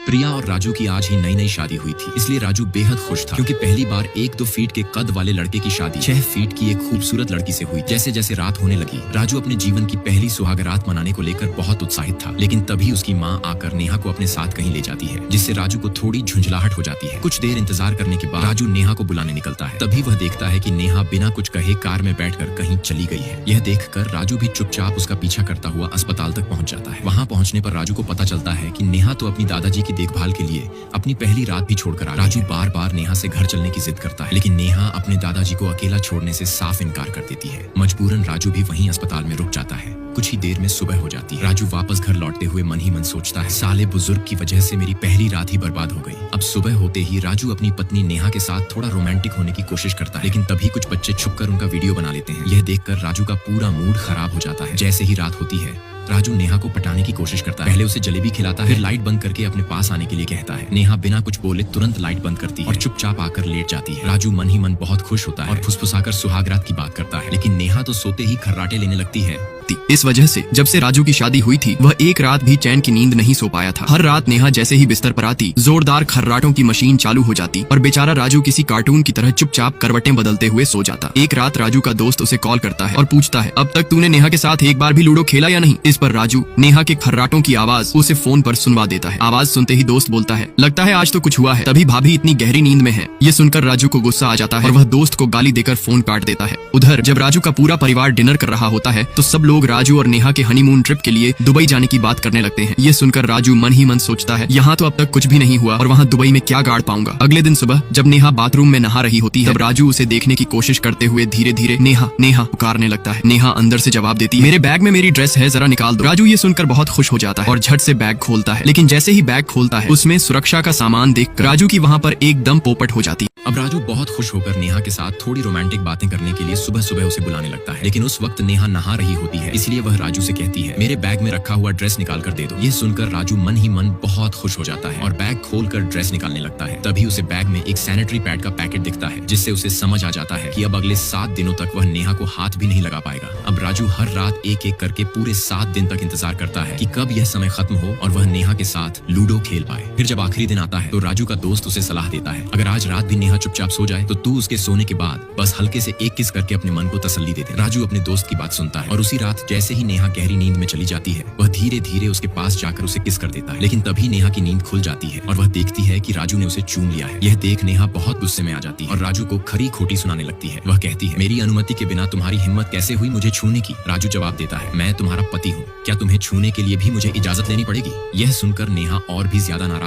प्रिया और राजू की आज ही नई नई शादी हुई थी, इसलिए राजू बेहद खुश था क्योंकि पहली बार 1-2 फीट के कद वाले लड़के की शादी 6 फीट की एक खूबसूरत लड़की से हुई। जैसे जैसे रात होने लगी, राजू अपने जीवन की पहली सुहागरात मनाने को लेकर बहुत उत्साहित था, लेकिन तभी उसकी माँ आकर नेहा को अपने साथ कहीं ले जाती है, जिससे राजू को थोड़ी झुंझलाहट हो जाती है। कुछ देर इंतजार करने के बाद राजू नेहा को बुलाने निकलता है। तभी वह देखता है कि नेहा बिना कुछ कहे कार में बैठकर कहीं चली गई है। यह देखकर राजू भी चुपचाप उसका पीछा करता हुआ अस्पताल तक पहुंच जाता है। वहां पहुंचने पर राजू को पता चलता है कि नेहा तो अपनी दादाजी की देखभाल के लिए अपनी पहली रात भी छोड़कर आ गई। राजू बार बार नेहा से घर चलने की जिद करता है, लेकिन नेहा अपने दादाजी को अकेला छोड़ने से साफ इनकार कर देती है। मजबूरन राजू भी वहीं अस्पताल में रुक जाता है। कुछ ही देर में सुबह हो जाती है। राजू वापस घर लौटते हुए मन ही मन सोचता है, साले बुजुर्ग की वजह से मेरी पहली रात ही बर्बाद हो गई। अब सुबह होते ही राजू अपनी पत्नी नेहा के साथ थोड़ा रोमांटिक होने की कोशिश करता है, लेकिन तभी कुछ बच्चे छुपकर उनका वीडियो बना लेते हैं। यह देखकर राजू का पूरा मूड खराब हो जाता है। जैसे ही रात होती है, राजू नेहा को पटाने की कोशिश करता है। पहले उसे जलेबी खिलाता है, फिर लाइट बंद करके अपने पास आने के लिए कहता है। नेहा बिना कुछ बोले तुरंत लाइट बंद करती है और चुपचाप आकर लेट जाती है। राजू मन ही मन बहुत खुश होता है और फुसफुसाकर सुहागरात की बात करता है, लेकिन नेहा तो सोते ही खर्राटे लेने लगती है। इस वजह से जब से राजू की शादी हुई थी, वह एक रात भी चैन की नींद नहीं सो पाया था। हर रात नेहा जैसे ही बिस्तर पर आती, जोरदार खर्राटों की मशीन चालू हो जाती और बेचारा राजू किसी कार्टून की तरह चुपचाप करवटें बदलते हुए सो जाता। एक रात राजू का दोस्त उसे कॉल करता है और पूछता है, अब तक तूने नेहा के साथ एक बार भी लूडो खेला या नहीं? इस पर राजू नेहा के खर्राटों की आवाज उसे फोन पर सुनवा देता है। आवाज सुनते ही दोस्त बोलता है, लगता है आज तो कुछ हुआ है, तभी भाभी इतनी गहरी नींद में है। ये सुनकर राजू को गुस्सा आ जाता है और वह दोस्त को गाली देकर फोन काट देता है। उधर जब राजू का पूरा परिवार डिनर कर रहा होता है, तो सब लोग राजू और नेहा के हनीमून ट्रिप के लिए दुबई जाने की बात करने लगते हैं। ये सुनकर राजू मन ही मन सोचता है, यहाँ तो अब तक कुछ भी नहीं हुआ और वहाँ दुबई में क्या गाड़ पाऊंगा। अगले दिन सुबह जब नेहा बाथरूम में नहा रही होती है, तब राजू उसे देखने की कोशिश करते हुए धीरे धीरे नेहा नेहा पुकारने लगता है। नेहा अंदर से जवाब देती है, मेरे बैग में मेरी ड्रेस है, जरा निकाल दो। राजू ये सुनकर बहुत खुश हो जाता है और झट से बैग खोलता है, लेकिन जैसे ही बैग खोलता है, उसमें सुरक्षा का सामान देखकर राजू की वहाँ पर एकदम पोपट हो जाती है। अब राजू बहुत खुश होकर नेहा के साथ थोड़ी रोमांटिक बातें करने के लिए सुबह सुबह उसे बुलाने लगता है, लेकिन उस वक्त नेहा नहा रही होती है, इसलिए वह राजू से कहती है, मेरे बैग में रखा हुआ ड्रेस निकाल कर दे दो। ये सुनकर राजू मन ही मन बहुत खुश हो जाता है और बैग खोलकर ड्रेस निकालने लगता है। तभी उसे बैग में एक सैनिटरी पैड का पैकेट दिखता है, जिससे उसे समझ आ जाता है कि अब अगले 7 दिनों तक वह नेहा को हाथ भी नहीं लगा पाएगा। अब राजू हर रात एक एक करके पूरे 7 दिन तक इंतजार करता है कि कब यह समय खत्म हो और वह नेहा के साथ लूडो खेल पाए। फिर जब आखिरी दिन आता है, तो राजू का दोस्त उसे सलाह देता है, अगर आज रात भी नेहा चुपचाप सो जाए, तो तू उसके सोने के बाद बस हल्के से एक किस करके अपने मन को तसल्ली दे दे। राजू अपने दोस्त की बात सुनता है और उसी रात जैसे ही नेहा गहरी नींद में चली जाती है, वह धीरे धीरे उसके पास जाकर उसे किस कर देता है। लेकिन तभी नेहा की नींद खुल जाती है और वह देखती है कि राजू ने उसे चूम लिया है। यह देख नेहा बहुत गुस्से में आ जाती है और राजू को खरी खोटी सुनाने लगती है। वह कहती है, मेरी अनुमति के बिना तुम्हारी हिम्मत कैसे हुई मुझे छूने की? राजू जवाब देता है, मैं तुम्हारा पति हूँ, क्या तुम्हें छूने के लिए भी मुझे इजाजत लेनी पड़ेगी? यह सुनकर नेहा और भी ज्यादा नाराज